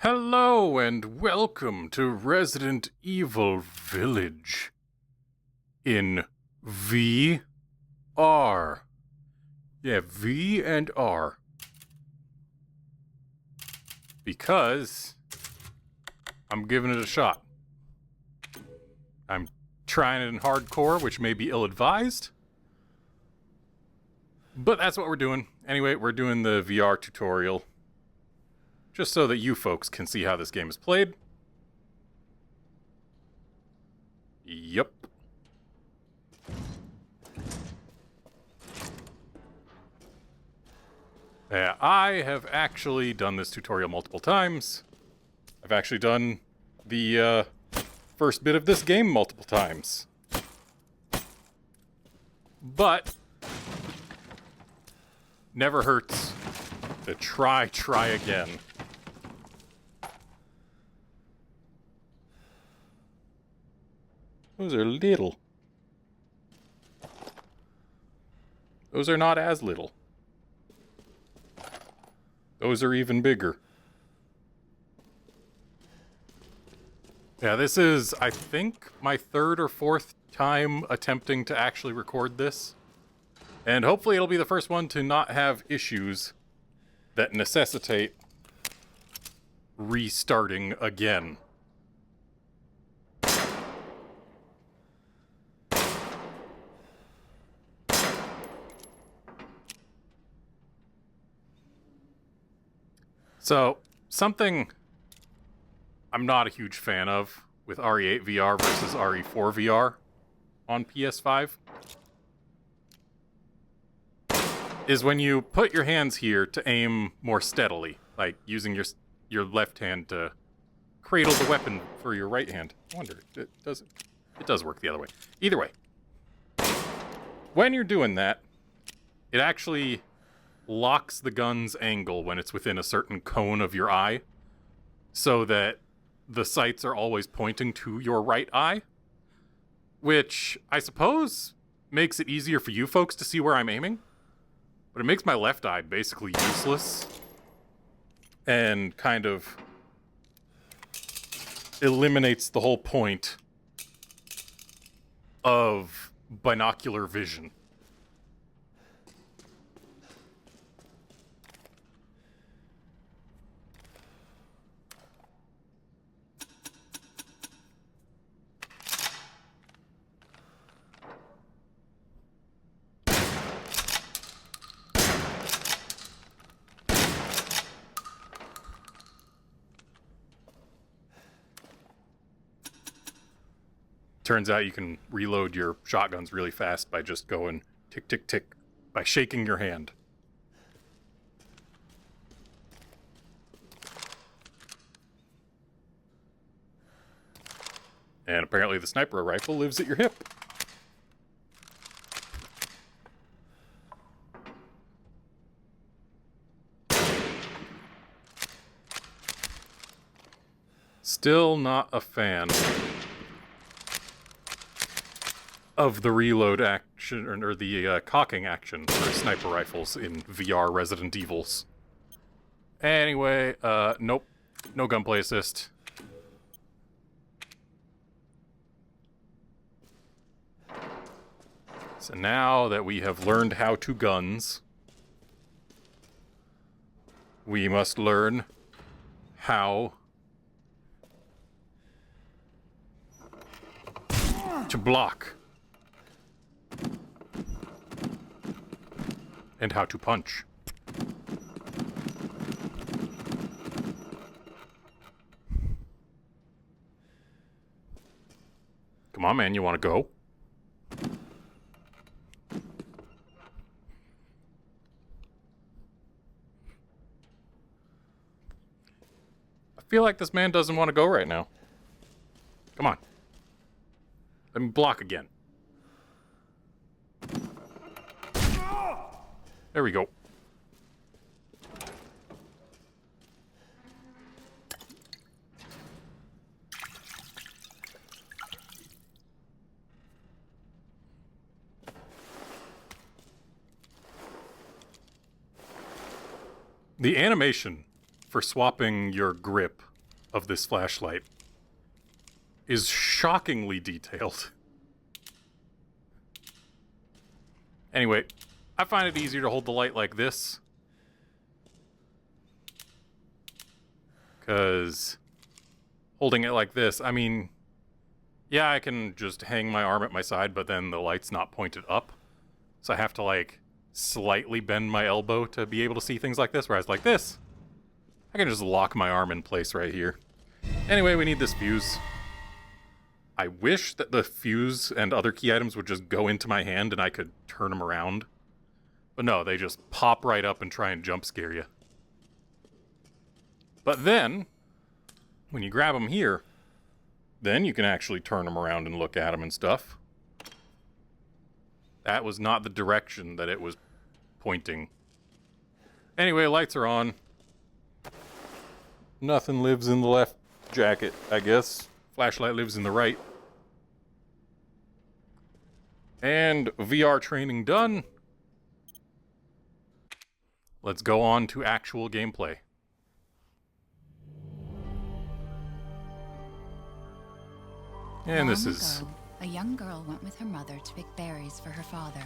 Hello and welcome to Resident Evil Village in VR. Yeah, V and R. Because I'm giving it a shot. I'm trying it in hardcore, which may be ill-advised. But that's what we're doing. Anyway, we're doing the VR tutorial. Just so that you folks can see how this game is played. Yup. Yeah, I have actually done this tutorial multiple times. I've actually done the first bit of this game multiple times. But never hurts to try again. Those are little. Those are not as little. Those are even bigger. Yeah, this is, I think, my third or fourth time attempting to actually record this. And hopefully it'll be the first one to not have issues that necessitate restarting again. So, something I'm not a huge fan of with RE8 VR versus RE4 VR on PS5 is when you put your hands here to aim more steadily, like using your left hand to cradle the weapon for your right hand. I wonder, it does work the other way. Either way, when you're doing that, it actually locks the gun's angle when it's within a certain cone of your eye, so that the sights are always pointing to your right eye, which I suppose makes it easier for you folks to see where I'm aiming, but it makes my left eye basically useless and kind of eliminates the whole point of binocular vision. Turns out you can reload your shotguns really fast by just going tick, tick, tick, by shaking your hand. And apparently the sniper rifle lives at your hip. Still not a fan of the reload action, or the cocking action for sniper rifles in VR Resident Evils. Anyway, nope. No gunplay assist. So now that we have learned how to guns, we must learn how to block. And how to punch. Come on, man, you want to go? I feel like this man doesn't want to go right now. Come on. Let me block again. There we go. The animation for swapping your grip of this flashlight is shockingly detailed. Anyway, I find it easier to hold the light like this, because holding it like this, I mean, yeah, I can just hang my arm at my side, but then the light's not pointed up. So I have to, like, slightly bend my elbow to be able to see things like this, whereas like this, I can just lock my arm in place right here. Anyway, we need this fuse. I wish that the fuse and other key items would just go into my hand and I could turn them around. But no, they just pop right up and try and jump scare you. But then, when you grab them here, then you can actually turn them around and look at them and stuff. That was not the direction that it was pointing. Anyway, lights are on. Nothing lives in the left jacket, I guess. Flashlight lives in the right. And VR training done. Let's go on to actual gameplay. And this is... Long ago, a young girl went with her mother to pick berries for her father,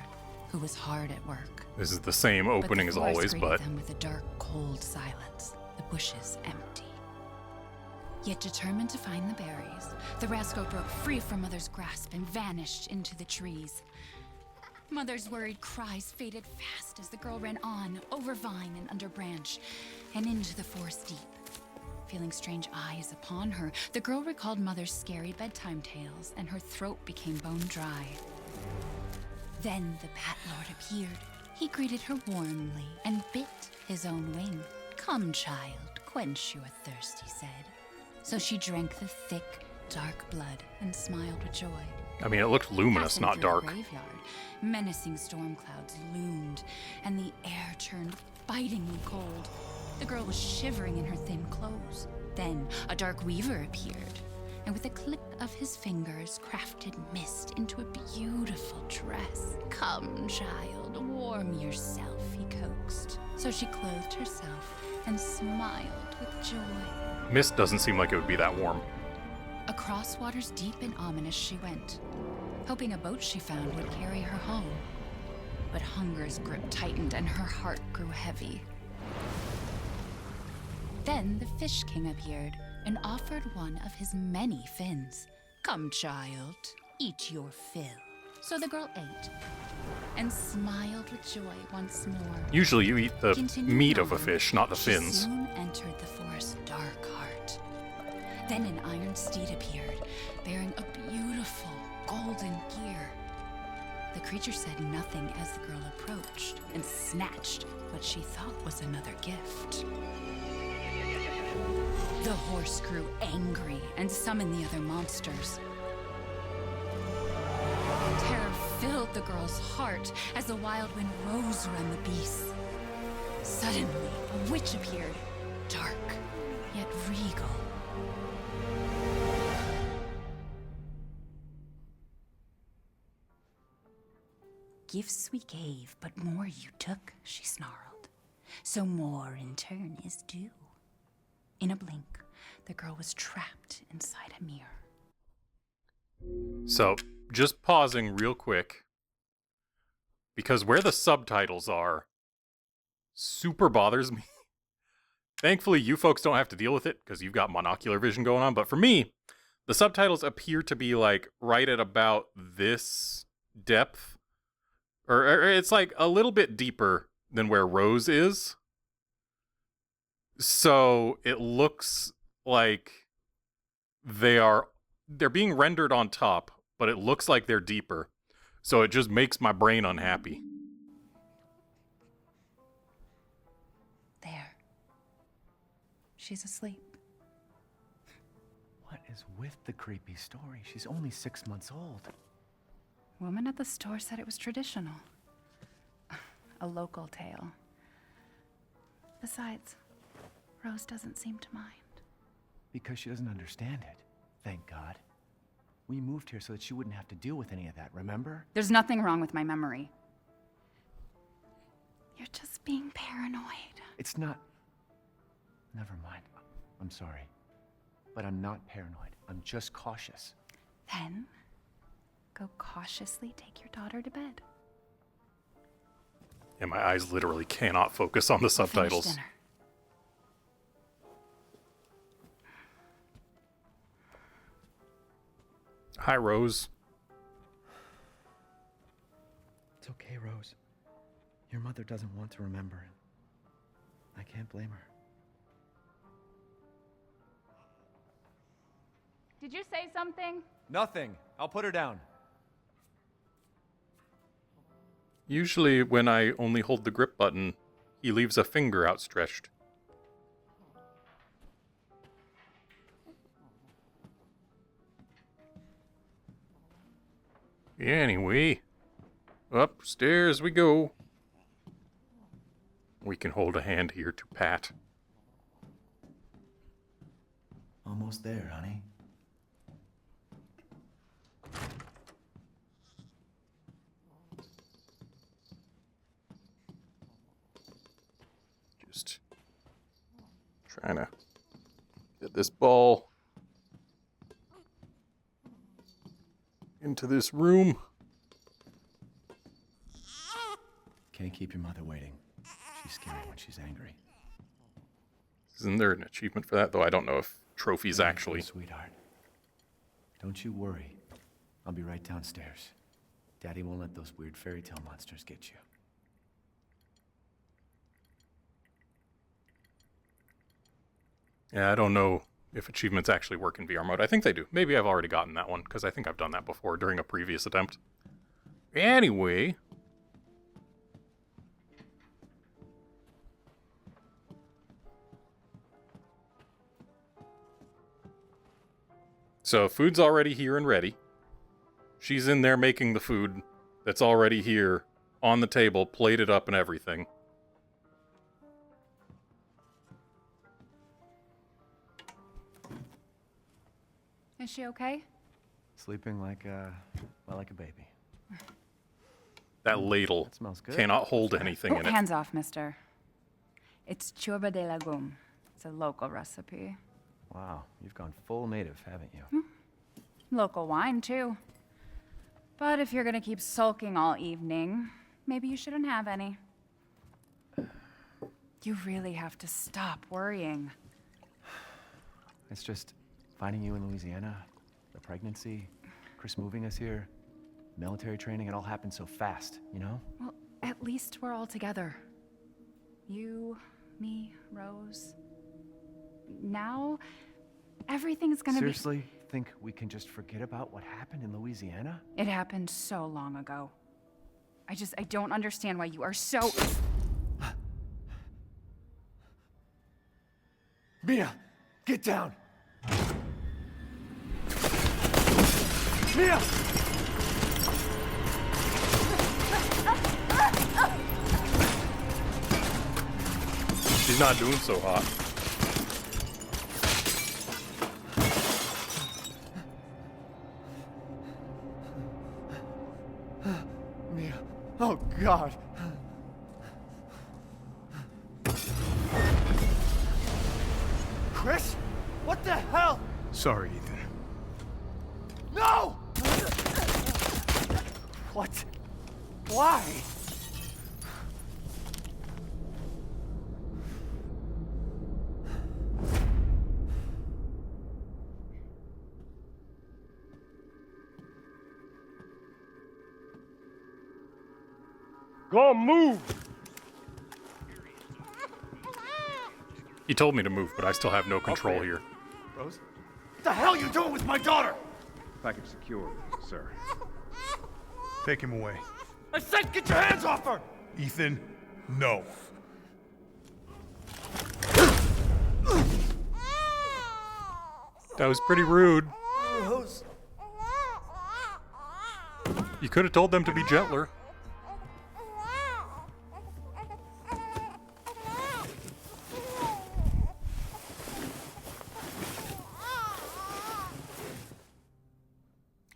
who was hard at work. This is the same opening as always, but... them with a dark, cold silence, the bushes empty. Yet determined to find the berries, the rascal broke free from Mother's grasp and vanished into the trees. Mother's worried cries faded fast as the girl ran on, over vine and under branch, and into the forest deep. Feeling strange eyes upon her, the girl recalled Mother's scary bedtime tales, and her throat became bone dry. Then the Bat Lord appeared. He greeted her warmly and bit his own wing. "Come, child, quench your thirst," he said. So she drank the thick, dark blood and smiled with joy. I mean, it looked luminous, Passing not through dark. the graveyard, menacing storm clouds loomed, and the air turned bitingly cold. The girl was shivering in her thin clothes. Then a dark weaver appeared, and with a click of his fingers, crafted mist into a beautiful dress. "Come, child, warm yourself," he coaxed. So she clothed herself and smiled with joy. Mist doesn't seem like it would be that warm. Across waters deep and ominous she went, hoping a boat she found would carry her home. But hunger's grip tightened and her heart grew heavy. Then the Fish King appeared and offered one of his many fins. "Come, child, eat your fill." So the girl ate and smiled with joy once more. Usually you eat the Continuing meat of a on, fish, not the she fins. soon entered the forest's dark heart. Then an iron steed appeared, bearing a beautiful golden gear. The creature said nothing as the girl approached and snatched what she thought was another gift. The horse grew angry and summoned the other monsters. Terror filled the girl's heart as the wild wind rose around the beasts. Suddenly, a witch appeared, dark yet regal. "Gifts we gave, but more you took," she snarled. "So more in turn is due." In a blink, the girl was trapped inside a mirror. So, just pausing real quick, because where the subtitles are super bothers me. Thankfully, you folks don't have to deal with it because you've got monocular vision going on, but for me, the subtitles appear to be like right at about this depth, or it's like a little bit deeper than where Rose is. So it looks like they're being rendered on top, but it looks like they're deeper. So it just makes my brain unhappy. There. She's asleep. What is with the creepy story? She's only 6 months old. Woman at the store said it was traditional. A local tale. Besides, Rose doesn't seem to mind. Because she doesn't understand it. Thank God. We moved here so that she wouldn't have to deal with any of that, remember? There's nothing wrong with my memory. You're just being paranoid. It's not... Never mind. I'm sorry. but I'm not paranoid. I'm just cautious. Then, go cautiously take your daughter to bed. Yeah, my eyes literally cannot focus on the subtitles. Finish dinner. Hi, Rose. It's okay, Rose. Your mother doesn't want to remember it. I can't blame her. Did you say something? Nothing. I'll put her down. Usually when I only hold the grip button, he leaves a finger outstretched. Anyway, upstairs we go. We can hold a hand here to Pat. Almost there, honey. Just trying to get this ball into this room. Can't keep your mother waiting. She's scary when she's angry. Isn't there an achievement for that? Though I don't know if trophies actually. Sweetheart, don't you worry. I'll be right downstairs. Daddy won't let those weird fairy tale monsters get you. Yeah, I don't know if achievements actually work in VR mode. I think they do. Maybe I've already gotten that one, because I think I've done that before during a previous attempt. Anyway. So, food's already here and ready. She's in there making the food that's already here on the table, plated up and everything. Is she okay? Sleeping like a baby. That ladle That smells good. cannot hold anything in it. Hands off, mister. It's churba de legume. It's a local recipe. Wow, you've gone full native, haven't you? Local wine, too. But if you're gonna keep sulking all evening, maybe you shouldn't have any. You really have to stop worrying. It's just finding you in Louisiana, the pregnancy, Chris moving us here, military training, it all happened so fast, you know? Well, at least we're all together. You, me, Rose. Now, everything's gonna Seriously, think we can just forget about what happened in Louisiana? It happened so long ago. I don't understand why you are so... Mia, get down! Mia! She's not doing so hot. Mia, oh God! Chris? What the hell? Sorry, Ethan. No! What? Why? Go on, move! He told me to move, but I still have no control here. Rose? What the hell are you doing with my daughter? Package secure, sir. Take him away. I said get your hands off her! Ethan, no. That was pretty rude. Rose. You could have told them to be gentler.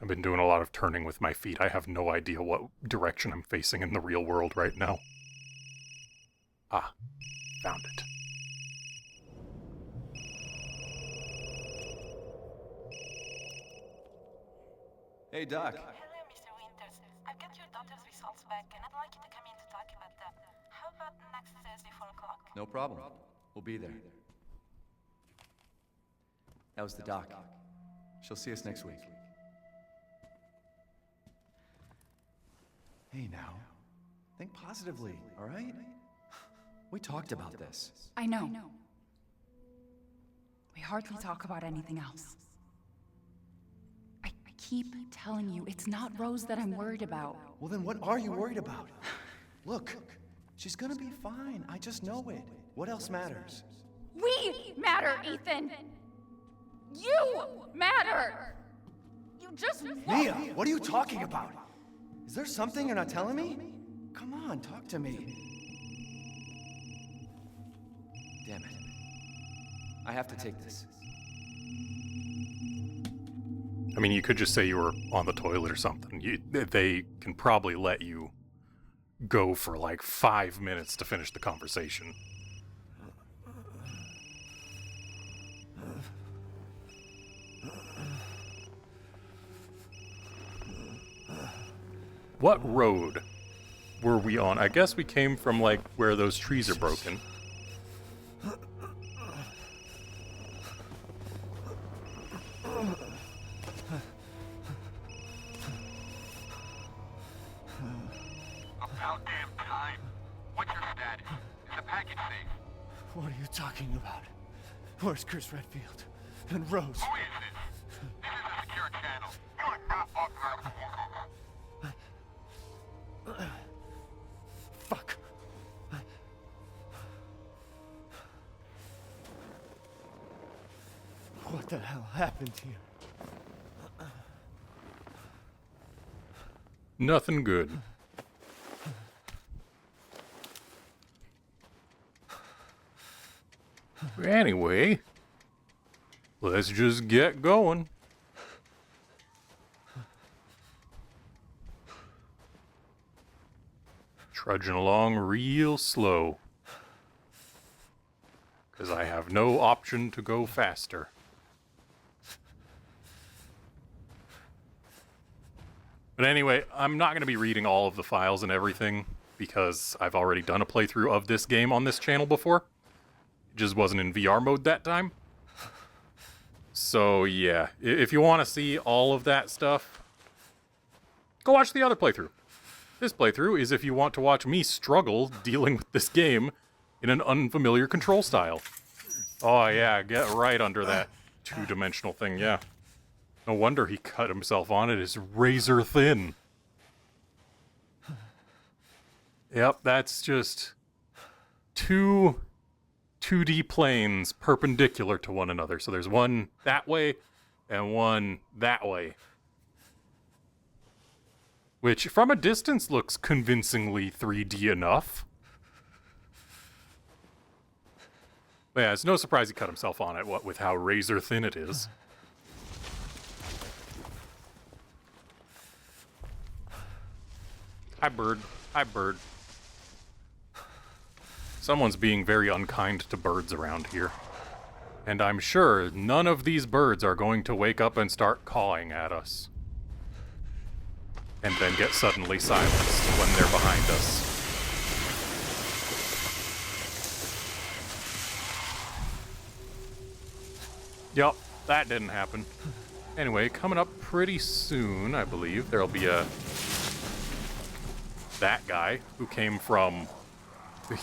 I've been doing a lot of turning with my feet. I have no idea what direction I'm facing in the real world right now. Ah, found it. Hey, Doc. Hello, Mr. Winters. I've got your daughter's results back, and I'd like you to come in to talk about them. How about next Thursday, 4 o'clock? No problem. We'll be there. That was the doc. She'll see us next week. Hey, now. Think positively, all right? We talked about this. I know. We hardly talk about anything else. I keep telling you, it's not Rose that I'm worried about. Well, then what are you worried about? Look, she's gonna be fine. I just know it. What else matters? We matter, Ethan! You matter! You just Mia, what are you talking about? Is there something you're not telling me? Come on, talk to me. Damn it. I have to take this. I mean, you could just say you were on the toilet or something. They can probably let you go for like 5 minutes to finish the conversation. What road were we on? I guess we came from like where those trees are broken. About damn time. What's your status? Is the package safe? What are you talking about? Where's Chris Redfield? And Rose? Who is this? This is a secure channel. You are not authorized to walk over. Fuck. What the hell happened here? Nothing good. Anyway, let's just get going. Trudging along real slow. Because I have no option to go faster. But anyway, I'm not going to be reading all of the files and everything because I've already done a playthrough of this game on this channel before. It just wasn't in VR mode that time. So yeah, if you want to see all of that stuff, go watch the other playthrough. This playthrough is if you want to watch me struggle dealing with this game in an unfamiliar control style. Oh yeah, get right under that two-dimensional thing, yeah. No wonder he cut himself on it. It's razor thin. Yep, that's just two 2D planes perpendicular to one another. So there's one that way and one that way. Which, from a distance, looks convincingly 3D enough. But yeah, it's no surprise he cut himself on it, what with how razor thin it is. Hi, bird. Hi, bird. Someone's being very unkind to birds around here. And I'm sure none of these birds are going to wake up and start cawing at us. And then get suddenly silenced when they're behind us. Yup, that didn't happen. Anyway, coming up pretty soon, I believe, there'll be that guy who came from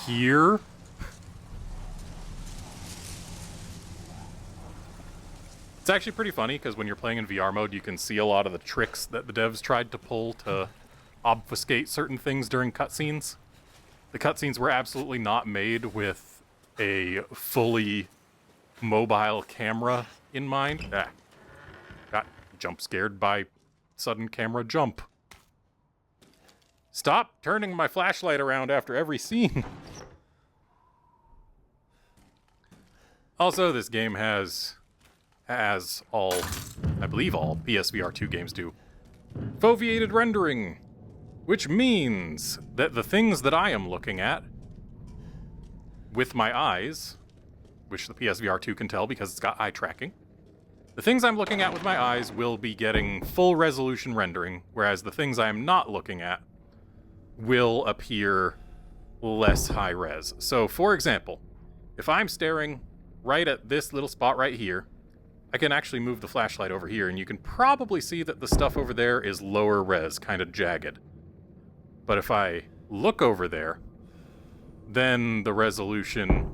here. It's actually pretty funny because when you're playing in VR mode, you can see a lot of the tricks that the devs tried to pull to obfuscate certain things during cutscenes. The cutscenes were absolutely not made with a fully mobile camera in mind. Got jump scared by sudden camera jump. Stop turning my flashlight around after every scene. Also, this game has all, I believe all PSVR 2 games do, foveated rendering, which means that the things that I am looking at with my eyes, which the PSVR 2 can tell because it's got eye tracking, The things I'm looking at with my eyes will be getting full resolution rendering, whereas the things I'm not looking at will appear less high res. So, for example, if I'm staring right at this little spot right here, I can actually move the flashlight over here, and you can probably see that the stuff over there is lower res, kind of jagged. But if I look over there, then the resolution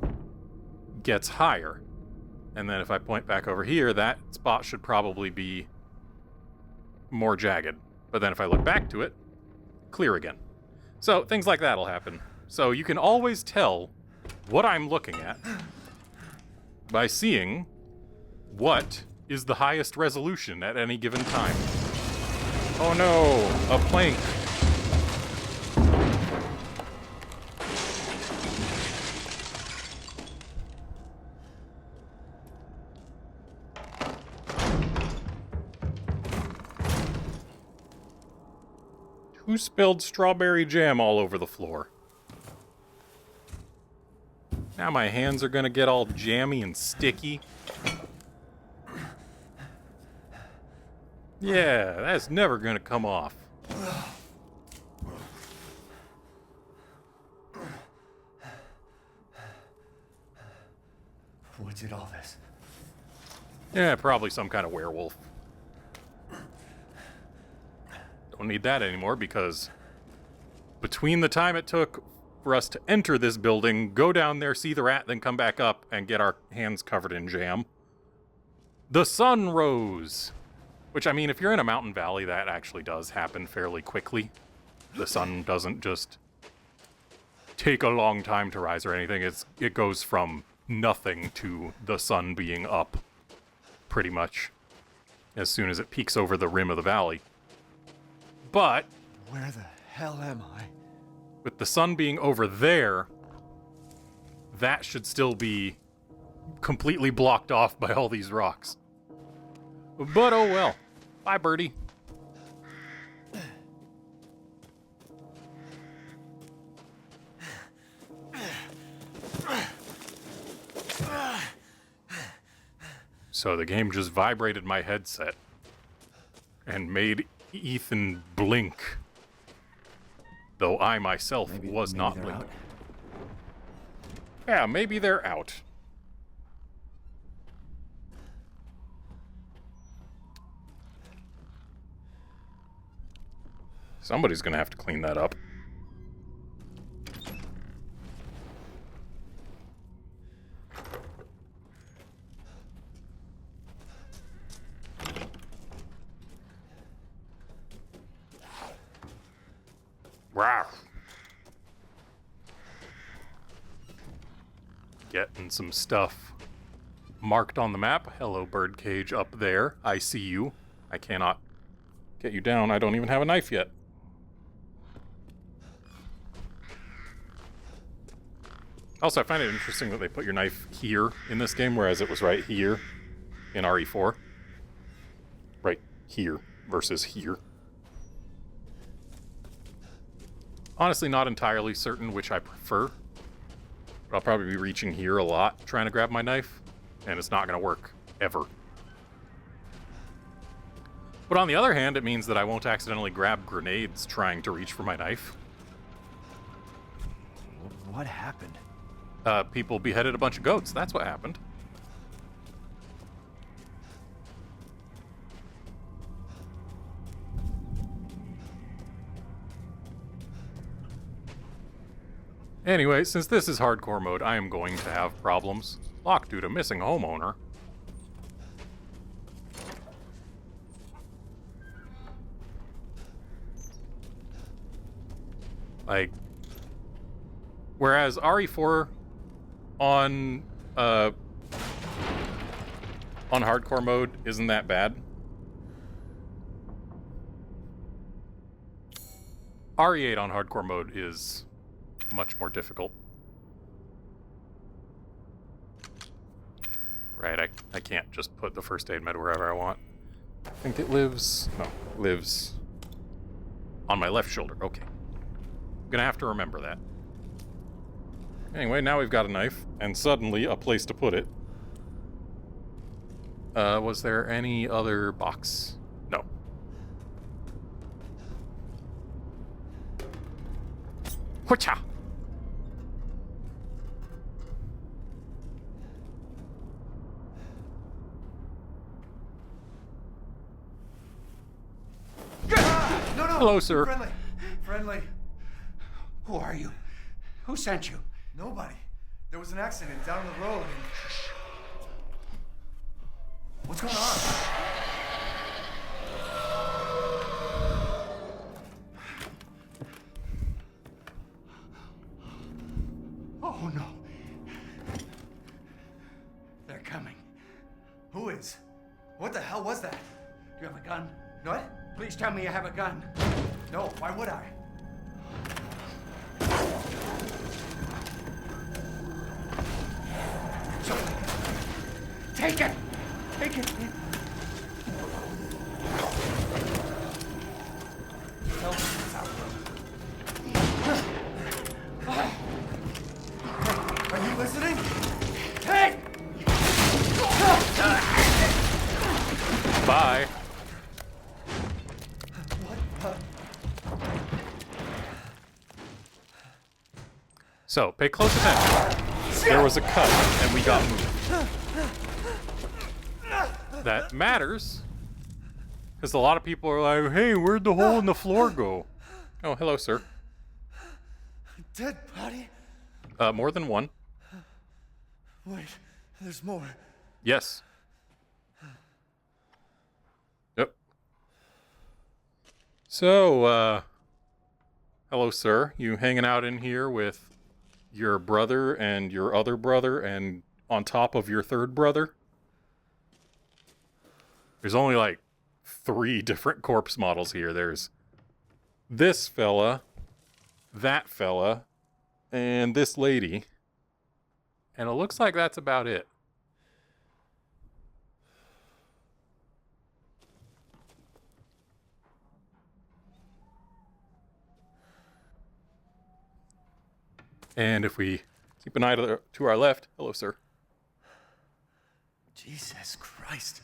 gets higher. And then if I point back over here, that spot should probably be more jagged. But then if I look back to it, clear again. So things like that'll happen. So you can always tell what I'm looking at by seeing what is the highest resolution at any given time. Oh no, a plank. Who spilled strawberry jam all over the floor? Now my hands are gonna get all jammy and sticky. Yeah, that's never gonna come off. What did all this? Yeah, probably some kind of werewolf. Don't need that anymore because between the time it took for us to enter this building, go down there, see the rat, then come back up and get our hands covered in jam, the sun rose. Which, I mean, if you're in a mountain valley, that actually does happen fairly quickly. The sun doesn't just take a long time to rise or anything. It goes from nothing to the sun being up, pretty much, as soon as it peeks over the rim of the valley. But Where the hell am I? with the sun being over there, that should still be completely blocked off by all these rocks. But oh well. Bye, birdie. So the game just vibrated my headset and made Ethan blink. Though I myself was not they're blinking. out. Yeah, maybe they're out. Somebody's gonna have to clean that up. Rawr. Getting some stuff marked on the map. Hello, birdcage up there. I see you. I cannot get you down. I don't even have a knife yet. Also, I find it interesting that they put your knife here in this game, whereas it was right here in RE4. Right here versus here. Honestly, not entirely certain which I prefer. But I'll probably be reaching here a lot trying to grab my knife, and it's not going to work, ever. But on the other hand, it means that I won't accidentally grab grenades trying to reach for my knife. What happened? People beheaded a bunch of goats. That's what happened. Anyway, since this is hardcore mode, I am going to have problems. Locked due to missing homeowner. Like, whereas RE4 on hardcore mode isn't that bad. RE8 on hardcore mode is much more difficult. Right, I can't just put the first aid med wherever I want. I think it lives on my left shoulder. Okay. I'm gonna have to remember that. Anyway, now we've got a knife, and suddenly a place to put it. Was there any other box? No. Whatcha? No, no. Hello, sir. Friendly. Friendly. Who are you? Who sent you? Nobody. There was an accident down the road and... What's going on? Oh, no. They're coming. Who is? What the hell was that? Do you have a gun? What? Please tell me you have a gun. No, why would I? So, take it! Take it! No, it's out. Are you listening? Take! Bye. So, pay close attention. There was a cut, and we got moved. That matters, because a lot of people are like, hey, where'd the hole in the floor go? Oh, hello, sir. Dead body? More than one. Wait, there's more. Yes. Yep. So, hello, sir. You hanging out in here with your brother and your other brother and on top of your third brother? There's only like 3 different corpse models here. There's this fella, that fella, and this lady. And it looks like that's about it. And if we keep an eye to our left, hello, sir. Jesus Christ.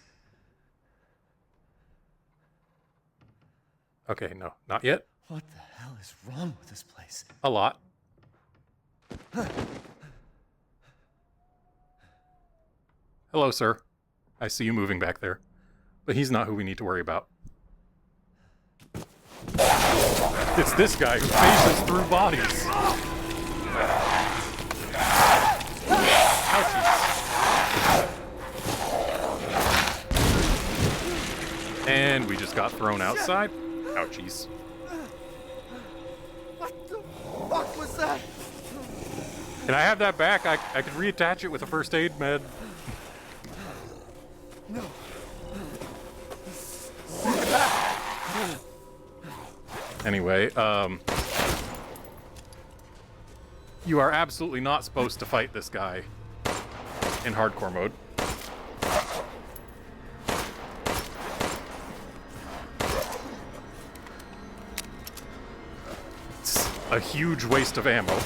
Okay, no, not yet. What the hell is wrong with this place? A lot. Hello, sir. I see you moving back there. But he's not who we need to worry about. It's this guy who phases through bodies. Ouchies. And we just got thrown outside. Ouchies. What the fuck was that? Can I have that back? I could reattach it with a first aid med. No. Anyway, you are absolutely not supposed to fight this guy in hardcore mode. It's a huge waste of ammo.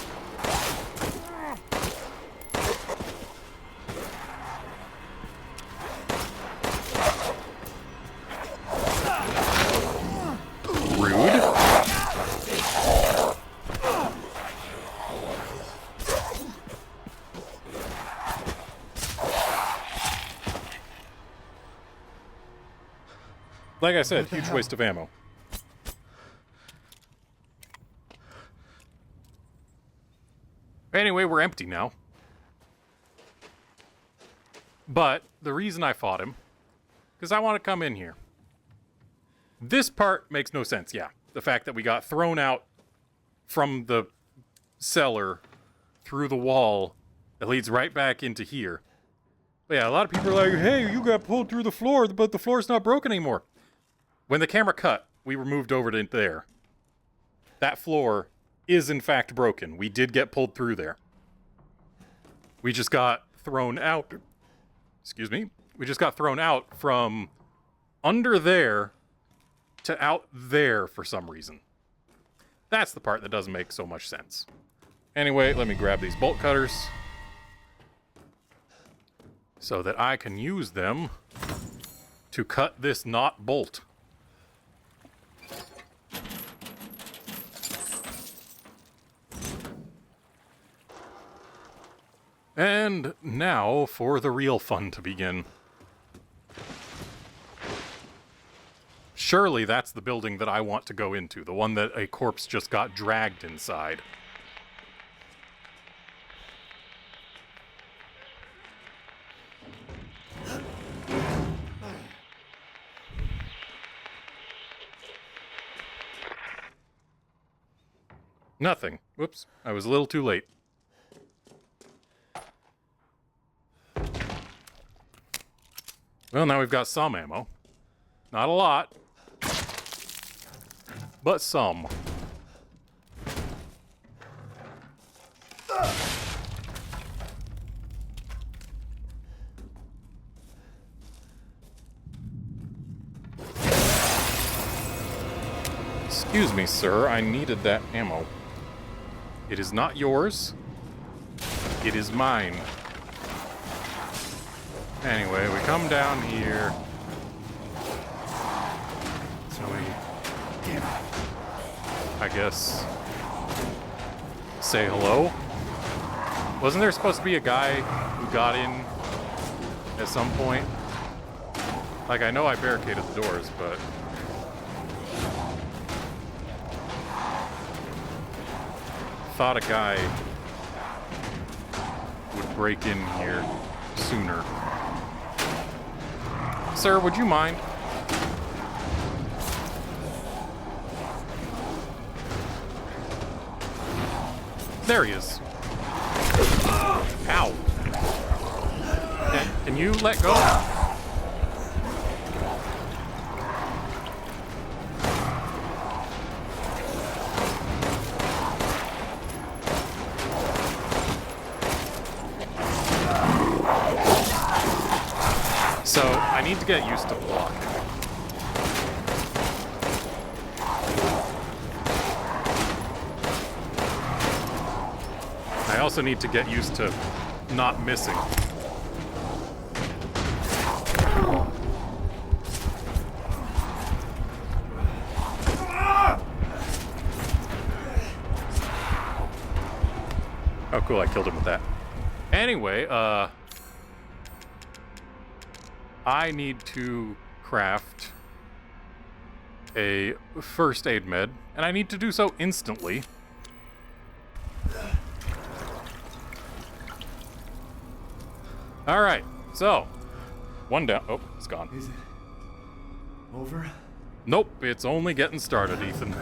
Like I said, huge waste of ammo. Anyway, we're empty now. But the reason I fought him, because I want to come in here. This part makes no sense, yeah. The fact that we got thrown out from the cellar through the wall that leads right back into here. But yeah, a lot of people are like, hey, you got pulled through the floor, but the floor's not broken anymore. When the camera cut, we were moved over to there. That floor is in fact broken. We did get pulled through there. We just got thrown out. Excuse me. We just got thrown out from under there to out there for some reason. That's the part that doesn't make so much sense. Anyway, let me grab these bolt cutters so that I can use them to cut this knot bolt. And now for the real fun to begin. Surely that's the building that I want to go into, the one that a corpse just got dragged inside. Nothing. Whoops, I was a little too late. Well, now we've got some ammo. Not a lot, but some. Excuse me, sir, I needed that ammo. It is not yours. It is mine. Anyway, we come down here. So we, I guess, say hello? Wasn't there supposed to be a guy who got in at some point? Like, I know I barricaded the doors, but... thought a guy would break in here sooner. Sir, would you mind? There he is. Ow. Can you let go? So, I need to get used to blocking. I also need to get used to not missing. Oh, cool, I killed him with that. Anyway, I need to craft a first aid med, and I need to do so instantly. Alright, so, one down. Oh, it's gone. Is it over? Nope, it's only getting started, Ethan.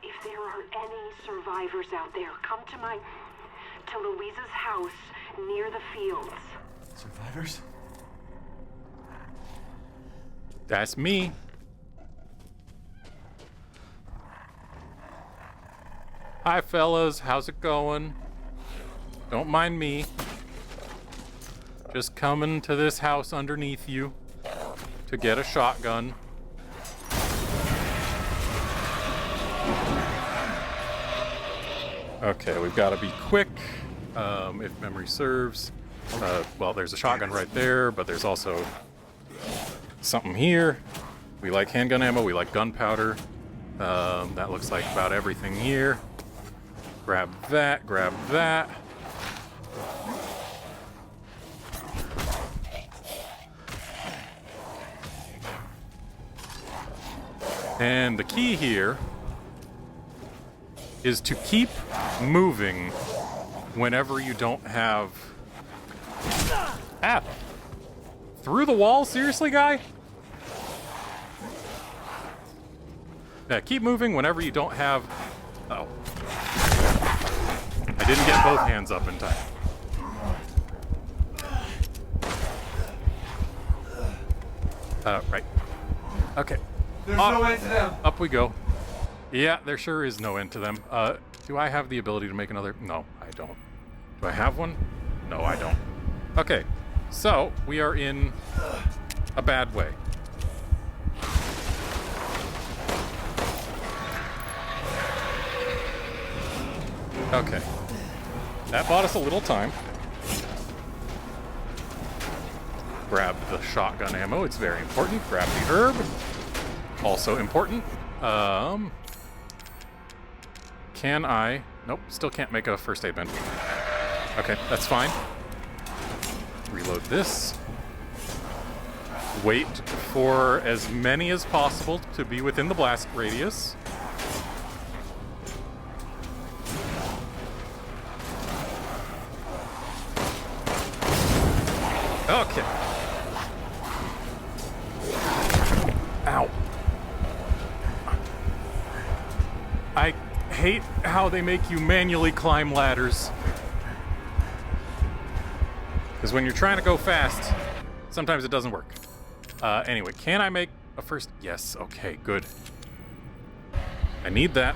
If there are any survivors out there, come to Louisa's house near the fields. Survivors? That's me. Hi, fellas. How's it going? Don't mind me. Just coming to this house underneath you to get a shotgun. Okay, we've got to be quick, if memory serves. Well, there's a shotgun right there, but there's also something here. We like handgun ammo, we like gunpowder. That looks like about everything here. Grab that, grab that. And the key here is to keep moving whenever you don't have... Ah! Through the wall? Seriously, guy? Yeah, keep moving whenever you don't have... Oh. I didn't get both hands up in time. Right. Okay. There's no end to them. Up we go. Yeah, there sure is no end to them. Do I have the ability to make another? No, I don't. Do I have one? No, I don't. Okay, so we are in a bad way. Okay. That bought us a little time. Grab the shotgun ammo, it's very important. Grab the herb, also important. Can I? Nope, still can't make a first aid bin. Okay, that's fine. Reload this. Wait for as many as possible to be within the blast radius. Okay. Ow. I hate how they make you manually climb ladders. Because when you're trying to go fast, sometimes it doesn't work. Anyway, can I make a first? Yes, okay, good. I need that.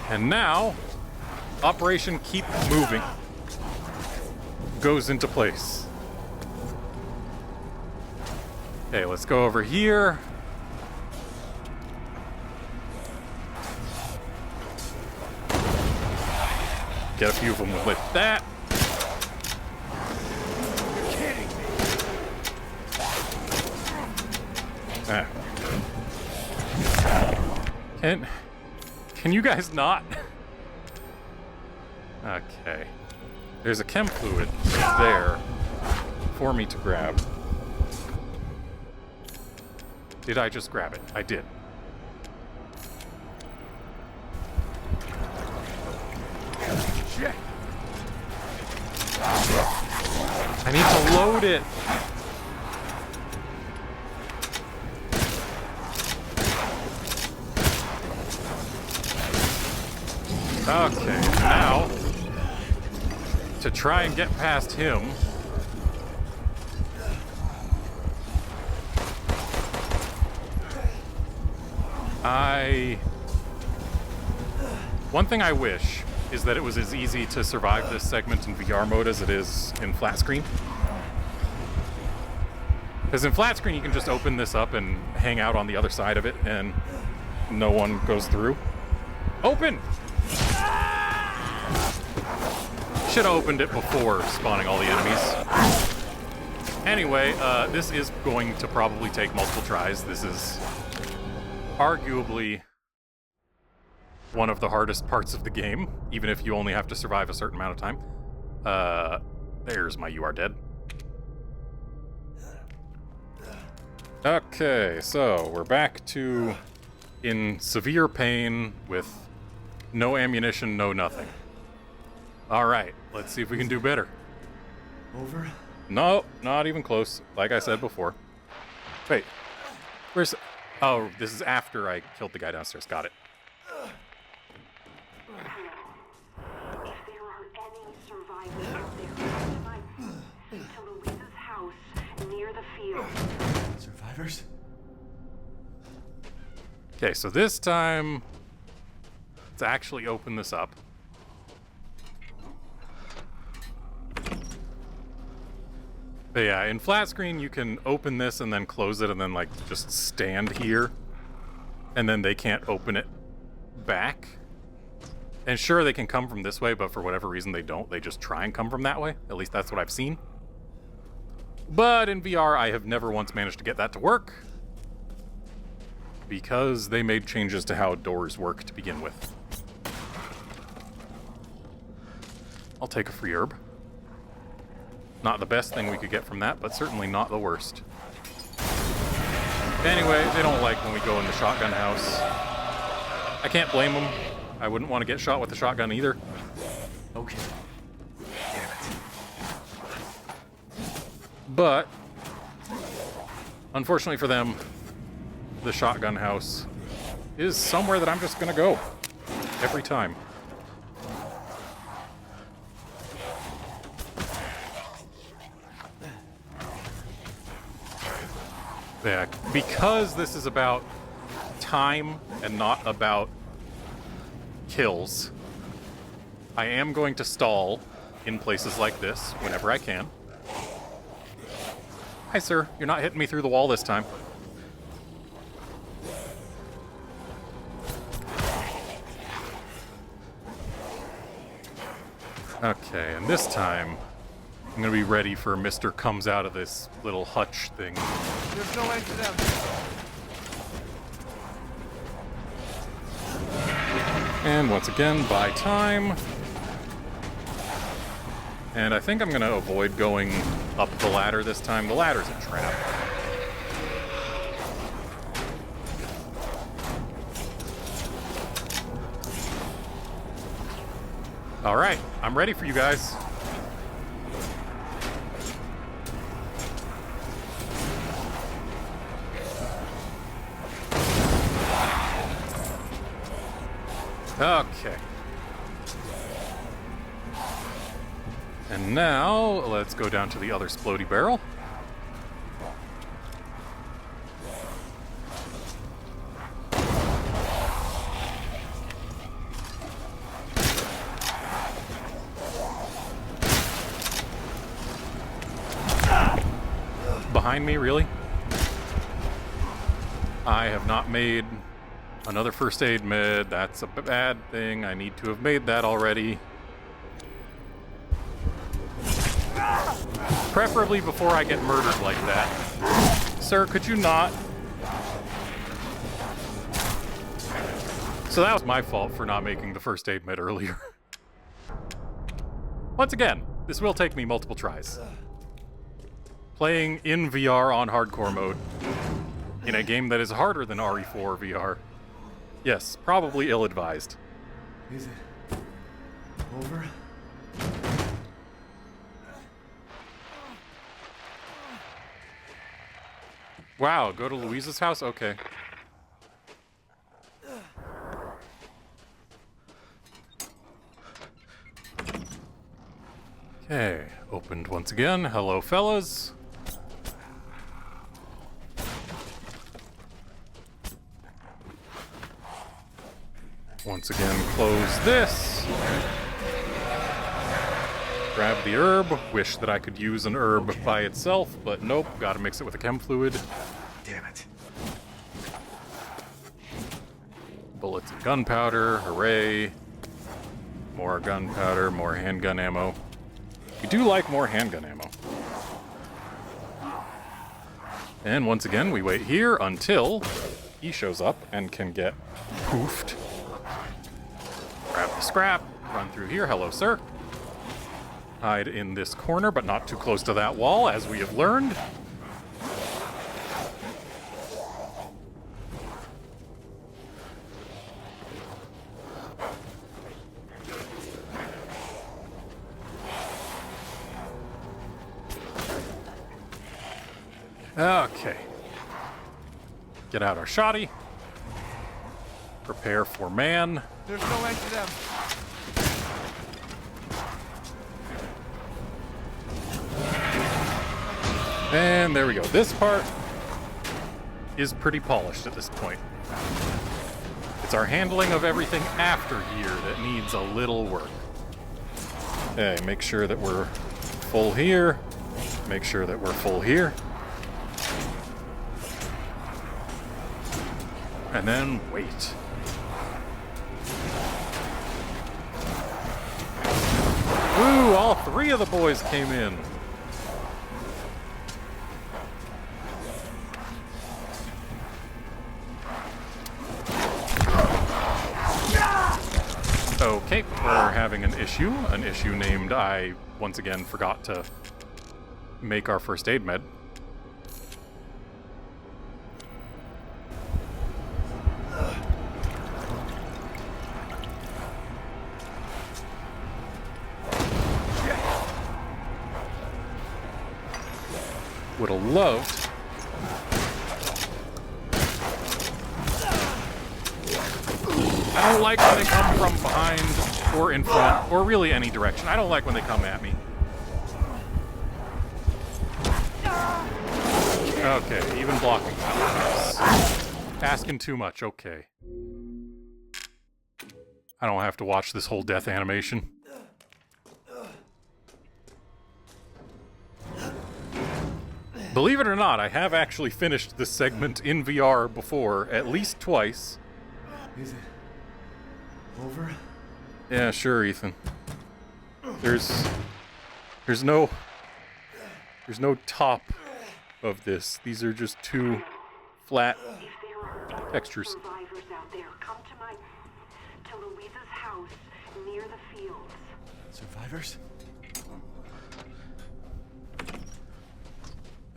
And now, Operation Keep Moving goes into place. Okay, let's go over here. Get a few of them with that. You're kidding me. Can you guys not? Okay. There's a chem fluid there for me to grab. Did I just grab it? I did. Shit. I need to load it. Okay, now to try and get past him. One thing I wish is that it was as easy to survive this segment in VR mode as it is in flat screen. Because in flat screen you can just open this up and hang out on the other side of it and no one goes through. Open! Should have opened it before spawning all the enemies. Anyway, this is going to probably take multiple tries. This is arguably one of the hardest parts of the game, even if you only have to survive a certain amount of time. There's my "You Are Dead." Okay, so we're back to in severe pain with no ammunition, no nothing. Alright, let's see if we can do better. Over? No, not even close, like I said before. Wait, where's... Oh, this is after I killed the guy downstairs, got it. If there are any survivors out there, to Louisa's house near the field. Survivors? Okay, so this time, let's actually open this up. But yeah, in flat screen, you can open this and then close it and then, like, just stand here. And then they can't open it back. And sure, they can come from this way, but for whatever reason they don't. They just try and come from that way. At least that's what I've seen. But in VR, I have never once managed to get that to work. Because they made changes to how doors work to begin with. I'll take a free herb. Not the best thing we could get from that, but certainly not the worst. Anyway, they don't like when we go in the shotgun house. I can't blame them. I wouldn't want to get shot with a shotgun either. Okay. Damn it. But, unfortunately for them, the shotgun house is somewhere that I'm just gonna go. Every time. Yeah, because this is about time and not about kills, I am going to stall in places like this whenever I can. Hi, sir. You're not hitting me through the wall this time. Okay, and this time, I'm gonna be ready for Mr. Comes out of this little hutch thing. There's no exit out. And once again, buy time. And I think I'm gonna avoid going up the ladder this time. The ladder's a trap. All right, I'm ready for you guys. Okay. And now, let's go down to the other splody barrel. Behind me, really? I have not made another first aid med. That's a bad thing. I need to have made that already. Preferably before I get murdered like that. Sir, could you not? So that was my fault for not making the first aid med earlier. Once again, this will take me multiple tries. Playing in VR on hardcore mode in a game that is harder than RE4 VR. Yes, probably ill-advised. Is it over? Wow, go to Louisa's house? Okay. Okay, opened once again. Hello, fellas. Once again, close this. Grab the herb. Wish that I could use an herb by itself, but nope. Gotta mix it with a chem fluid. Damn it. Bullets and gunpowder. Hooray. More gunpowder, more handgun ammo. We do like more handgun ammo. And once again, we wait here until he shows up and can get poofed. Grab the scrap. Run through here. Hello, sir. Hide in this corner, but not too close to that wall, as we have learned. Okay. Get out our shoddy. Prepare for man. There's no exit out. And there we go. This part is pretty polished at this point. It's our handling of everything after here that needs a little work. Okay, make sure that we're full here. Make sure that we're full here. And then wait. Ooh, all three of the boys came in. Okay, we're having an issue named I, once again, forgot to make our first aid med. Would have loved I don't like when they come from behind or in front or really any direction. I don't like when they come at me. Okay, even blocking that was asking too much. Okay. I don't have to watch this whole death animation. Believe it or not, I have actually finished this segment in VR before, at least twice. Is it over? Yeah, sure, Ethan. There's no top of this. These are just two flat If there are any textures. survivors out there, come to Louisa's house near the fields. Survivors?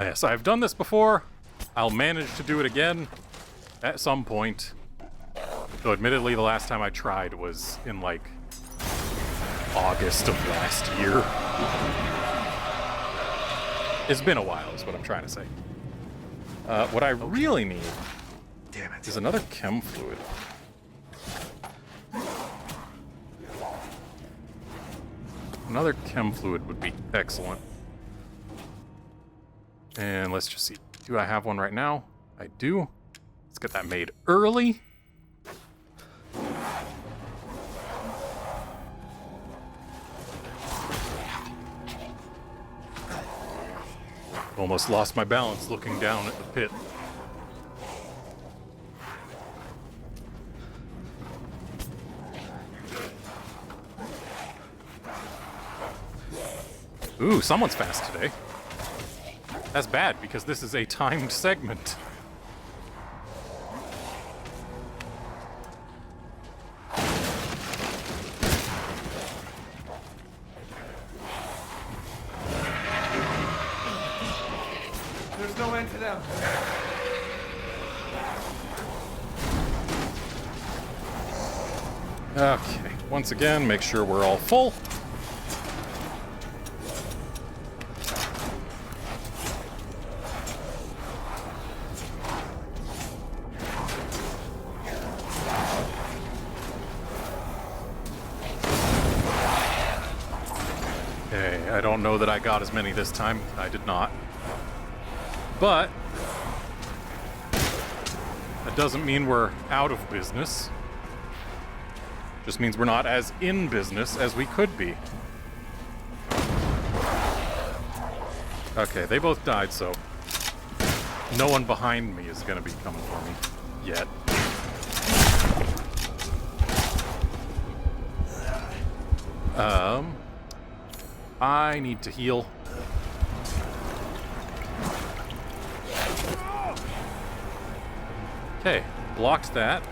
Yes, I've done this before. I'll manage to do it again at some point. Though admittedly, the last time I tried was in like August of last year. It's been a while, is what I'm trying to say. What I really need Damn it. is another chem fluid. Another chem fluid would be excellent. And let's just see. Do I have one right now? I do. Let's get that made early. Almost lost my balance looking down at the pit. Ooh, someone's fast today. That's bad, because this is a timed segment. There's no end to them. Okay, once again, make sure we're all full. Okay, I don't know that I got as many this time. I did not. But that doesn't mean we're out of business. Just means we're not as in business as we could be. Okay, they both died, so no one behind me is gonna be coming for me yet. I need to heal. Okay, blocked that.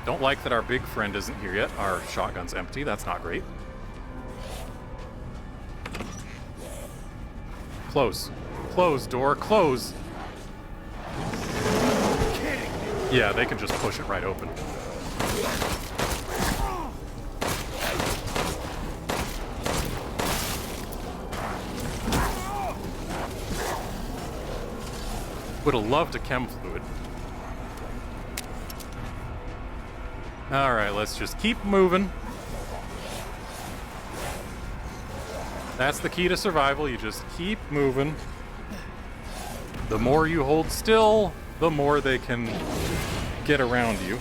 Don't like that our big friend isn't here yet. Our shotgun's empty. That's not great. Close. Close, door. Close. Yeah, they can just push it right open. Would have loved a chem fluid. Alright, let's just keep moving. That's the key to survival, you just keep moving. The more you hold still, the more they can get around you.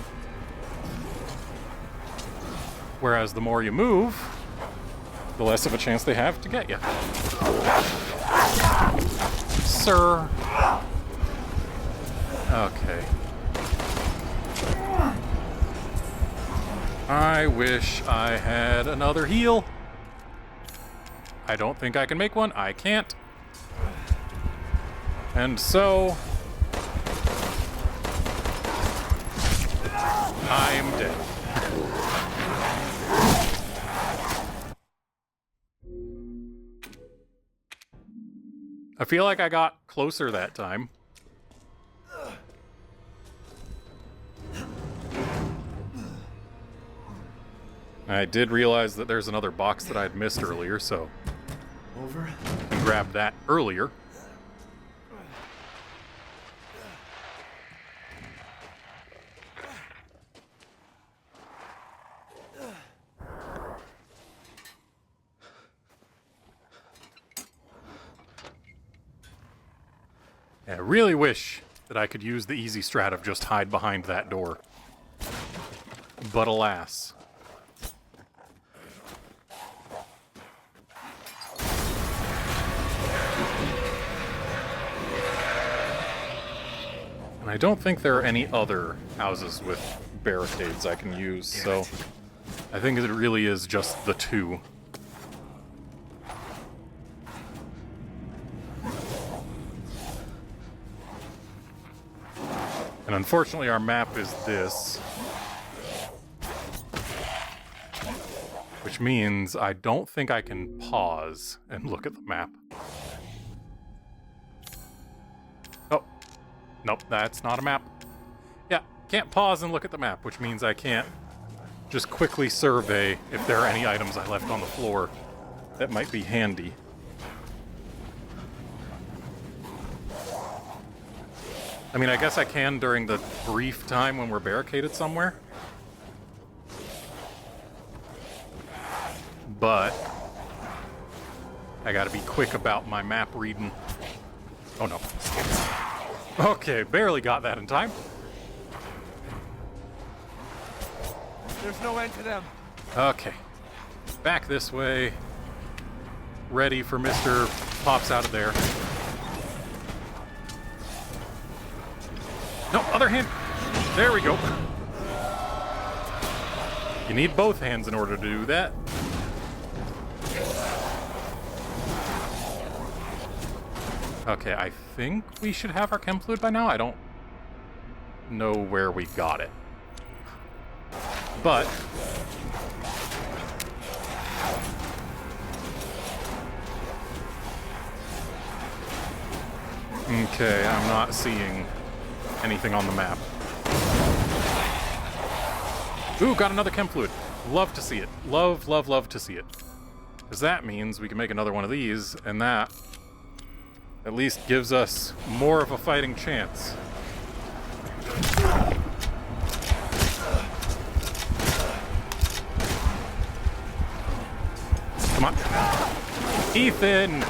Whereas the more you move, the less of a chance they have to get you. Sir. Okay. I wish I had another heal. I don't think I can make one. I can't. And so I'm dead. I feel like I got closer that time. I did realize that there's another box that I had missed earlier, so Over. I grabbed that earlier. I really wish that I could use the easy strat of just hide behind that door. But alas. And I don't think there are any other houses with barricades I can use, so I think it really is just the two. And unfortunately, our map is this. Which means I don't think I can pause and look at the map. Oh. Nope, that's not a map. Yeah, can't pause and look at the map, which means I can't just quickly survey if there are any items I left on the floor that might be handy. I mean, I guess I can during the brief time when we're barricaded somewhere. But I gotta be quick about my map reading. Oh no. Okay, barely got that in time. There's no end to them. Okay. Back this way. Ready for Mr. Pops out of there. No, other hand. There we go. You need both hands in order to do that. Okay, I think we should have our chem fluid by now. I don't know where we got it. But okay, I'm not seeing anything on the map. Ooh, got another chem fluid. Love to see it. Love, love, love to see it. Because that means we can make another one of these, and that at least gives us more of a fighting chance. Come on. Ethan!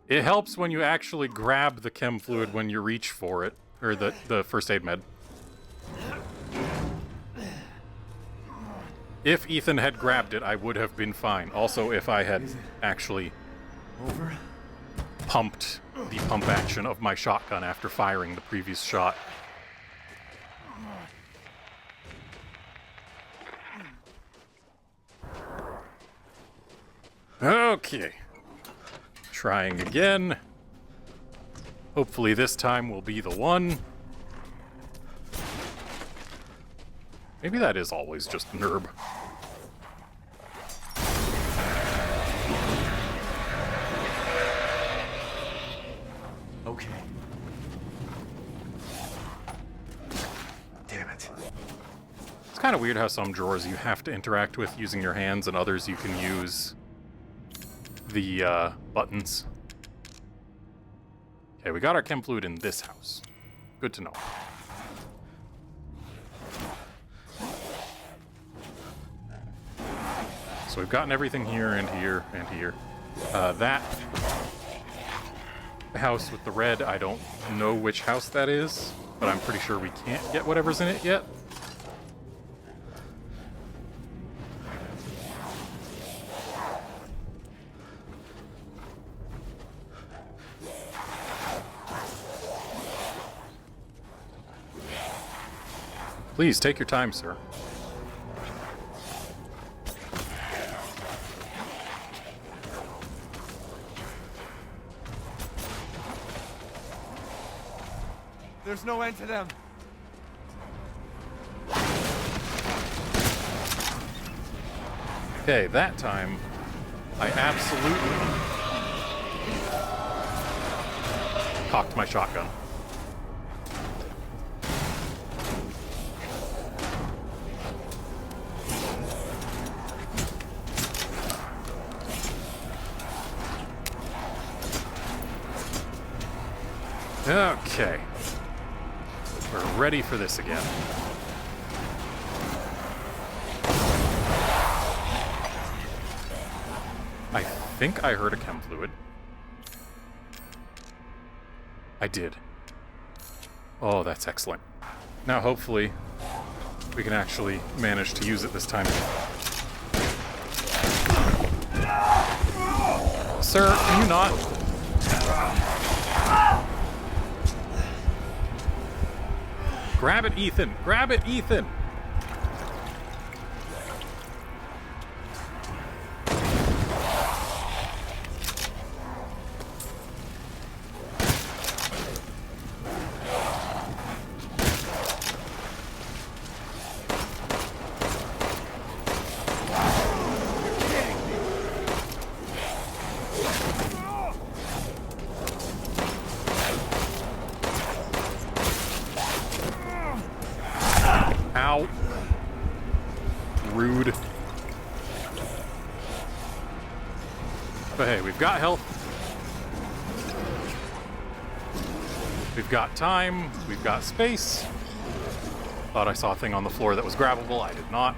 It helps when you actually grab the chem fluid when you reach for it, or the first aid med. If Ethan had grabbed it, I would have been fine. Also, if I had actually pumped the pump action of my shotgun after firing the previous shot. Okay. Trying again. Hopefully this time will be the one. Maybe that is always just NERB. Okay. Damn it. It's kind of weird how some drawers you have to interact with using your hands and others you can use the buttons. Okay, we got our chem fluid in this house. Good to know. So we've gotten everything here and here and here. That house with the red, I don't know which house that is, but I'm pretty sure we can't get whatever's in it yet. Please, take your time, sir. There's no end to them. Okay, that time, I absolutely cocked my shotgun. Okay. We're ready for this again. I think I heard a chem fluid. I did. Oh, that's excellent. Now, hopefully, we can actually manage to use it this time. Sir, can you not? Grab it, Ethan! Grab it, Ethan! Ow. Rude. But hey, we've got health. We've got time. We've got space. Thought I saw a thing on the floor that was grabbable. I did not.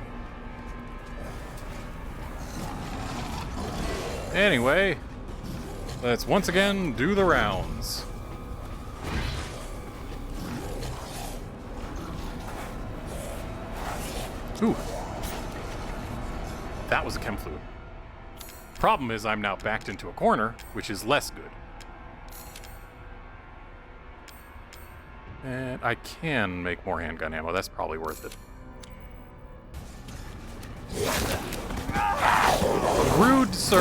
Anyway, let's once again do the rounds. Ooh. That was a chem fluid. Problem is I'm now backed into a corner, which is less good. And I can make more handgun ammo. That's probably worth it. Rude, sir.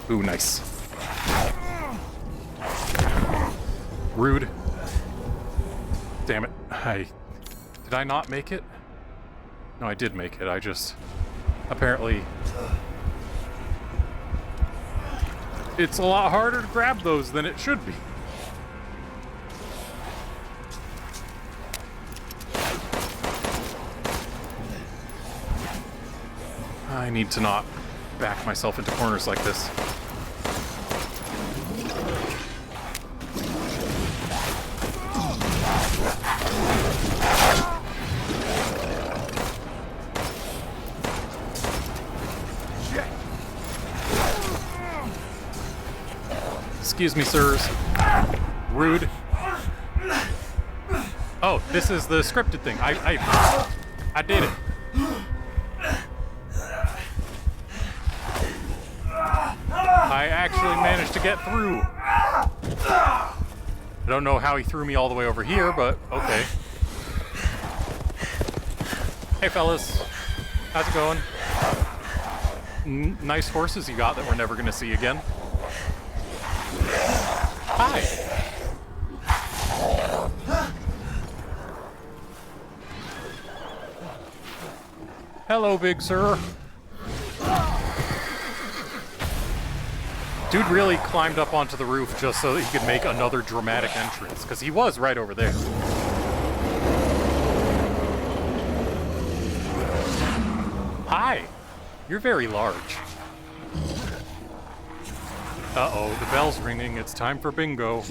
Ooh, nice. Rude. Damn it. Did I not make it? No, I did make it. I just... Apparently... It's a lot harder to grab those than it should be. I need to not back myself into corners like this. Excuse me, sirs. Rude. Oh, this is the scripted thing. I did it. I actually managed to get through. I don't know how he threw me all the way over here, but okay. Hey, fellas. How's it going? Nice horses you got that we're never gonna see again. Hi. Hello, big sir. Dude really climbed up onto the roof just so that he could make another dramatic entrance, because he was right over there. Hi. You're very large. Uh-oh, the bell's ringing. It's time for bingo.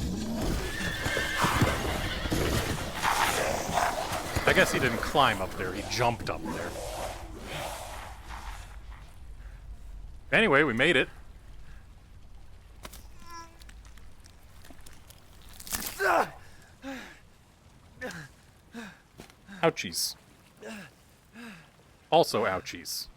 I guess he didn't climb up there. He jumped up there. Anyway, we made it. Ouchies. Also ouchies.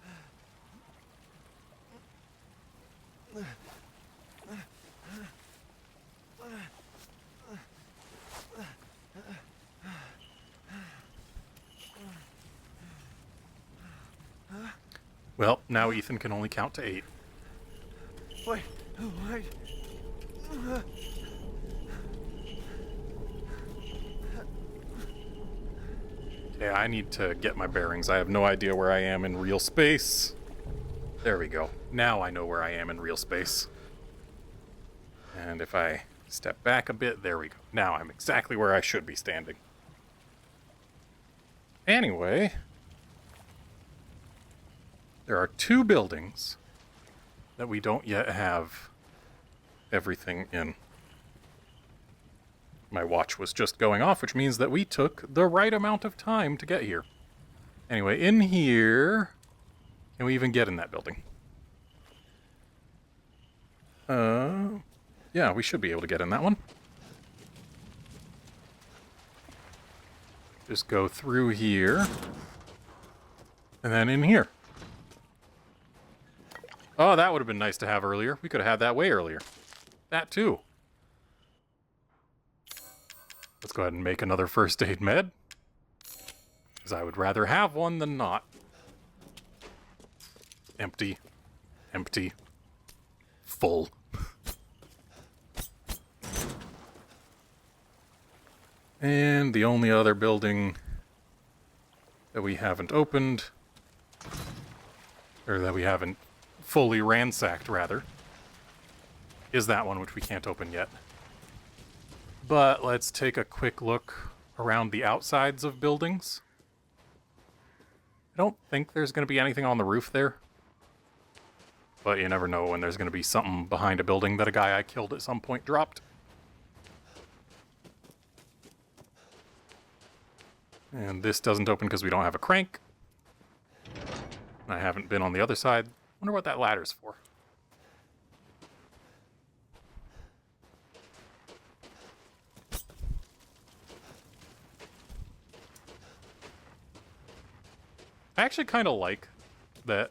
Well, now Ethan can only count to 8. Wait. Okay, I need to get my bearings. I have no idea where I am in real space. There we go. Now I know where I am in real space. And if I step back a bit, there we go. Now I'm exactly where I should be standing. Anyway, there are 2 buildings that we don't yet have everything in. My watch was just going off, which means that we took the right amount of time to get here. Anyway, in here... Can we even get in that building? Yeah, we should be able to get in that one. Just go through here. And then in here. Oh, that would have been nice to have earlier. We could have had that way earlier. That too. Let's go ahead and make another first aid med. Because I would rather have one than not. Empty. Empty. Full. And the only other building that we haven't opened, or that we haven't fully ransacked, rather, is that one, which we can't open yet. But let's take a quick look around the outsides of buildings. I don't think there's going to be anything on the roof there. But you never know when there's going to be something behind a building that a guy I killed at some point dropped. And this doesn't open because we don't have a crank. I haven't been on the other side. Wonder what that ladder's for. I actually kind of like that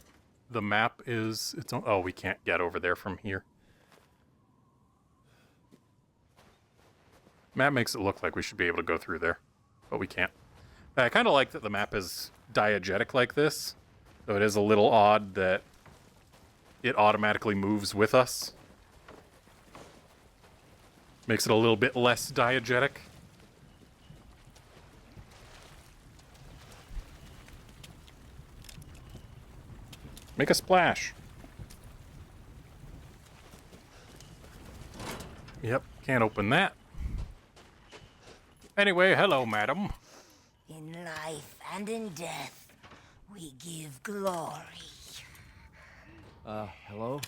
the map is its own. Oh, we can't get over there from here. Map makes it look like we should be able to go through there, but we can't. I kind of like that the map is diegetic like this, though it is a little odd that it automatically moves with us. Makes it a little bit less diegetic. Make a splash. Yep, can't open that. Anyway, hello, madam. In life and in death, we give glory. Hello?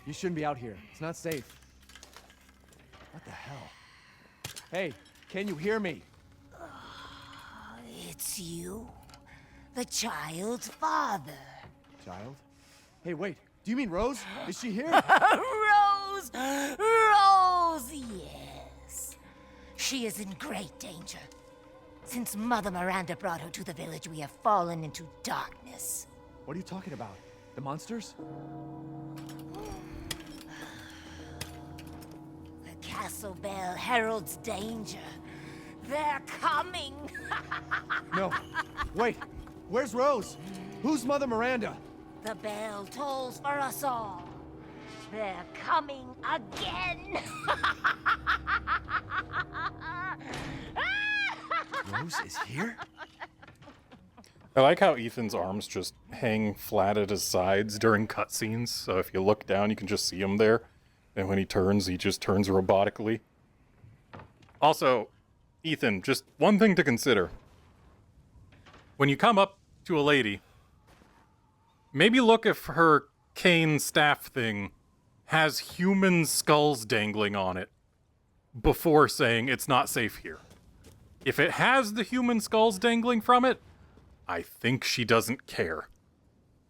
You shouldn't be out here. It's not safe. What the hell? Hey, can you hear me? It's you, the child's father. Child? Hey, wait. Do you mean Rose? Is she here? Rose! Rose, yes. She is in great danger. Since Mother Miranda brought her to the village, we have fallen into darkness. What are you talking about? The monsters? The castle bell heralds danger. They're coming! No. Wait. Where's Rose? Who's Mother Miranda? The bell tolls for us all. They're coming again! Rose is here? I like how Ethan's arms just hang flat at his sides during cutscenes, so if you look down, you can just see him there. And when he just turns robotically. Also, Ethan, just one thing to consider. When you come up to a lady, maybe look if her cane staff thing has human skulls dangling on it before saying it's not safe here. If it has the human skulls dangling from it, I think she doesn't care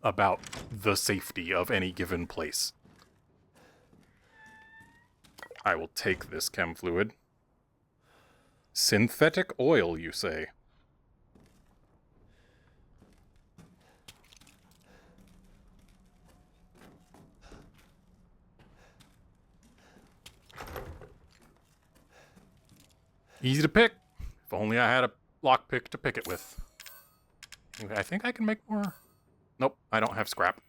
about the safety of any given place. I will take this chem fluid. Synthetic oil, you say? Easy to pick. If only I had a lockpick to pick it with. Anyway, I think I can make more. Nope, I don't have scrap.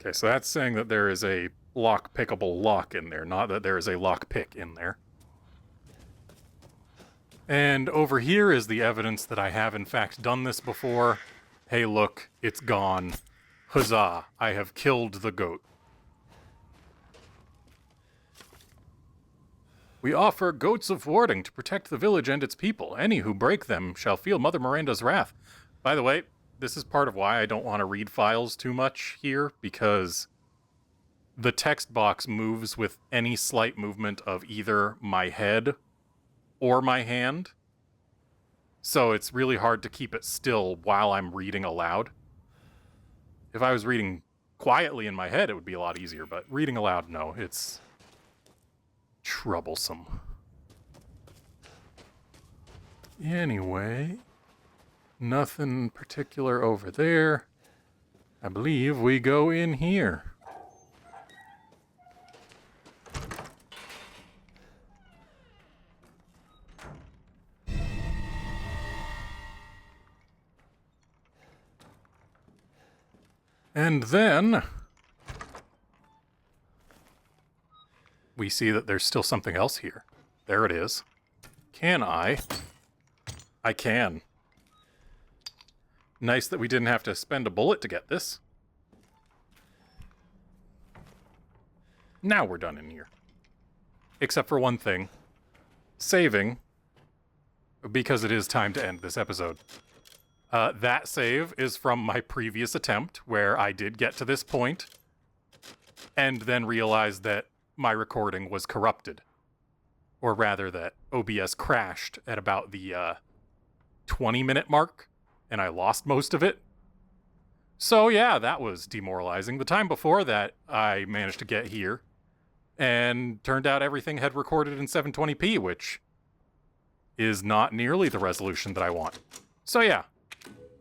Okay, so that's saying that there is a lock-pickable lock in there, not that there is a lock-pick in there. And over here is the evidence that I have in fact done this before. Hey look, it's gone. Huzzah, I have killed the goat. We offer goats of warding to protect the village and its people. Any who break them shall feel Mother Miranda's wrath. By the way, this is part of why I don't want to read files too much here, because the text box moves with any slight movement of either my head or my hand. So it's really hard to keep it still while I'm reading aloud. If I was reading quietly in my head, it would be a lot easier, but reading aloud, no, it's troublesome. Anyway, nothing particular over there. I believe we go in here. And then we see that there's still something else here. There it is. Can I? I can. Nice that we didn't have to spend a bullet to get this. Now we're done in here. Except for one thing. Saving. Because it is time to end this episode. That save is from my previous attempt, where I did get to this point, and then realized that my recording was corrupted. Or rather, that OBS crashed at about the 20-minute mark, and I lost most of it. So yeah, that was demoralizing. The time before that, I managed to get here, and turned out everything had recorded in 720p, which is not nearly the resolution that I want. So yeah.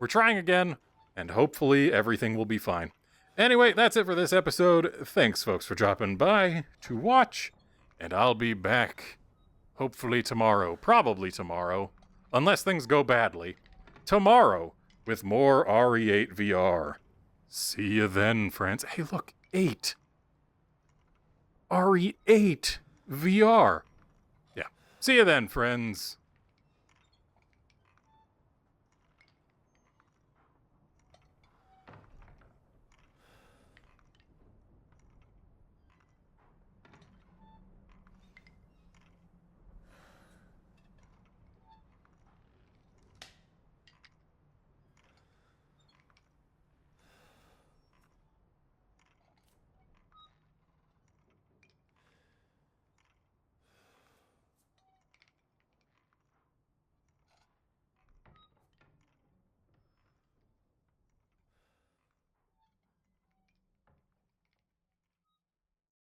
We're trying again, and hopefully everything will be fine. Anyway, that's it for this episode. Thanks, folks, for dropping by to watch, and I'll be back hopefully tomorrow, probably tomorrow, unless things go badly, tomorrow with more RE8 VR. See you then, friends. Hey, look, 8. RE8 VR. Yeah. See you then, friends.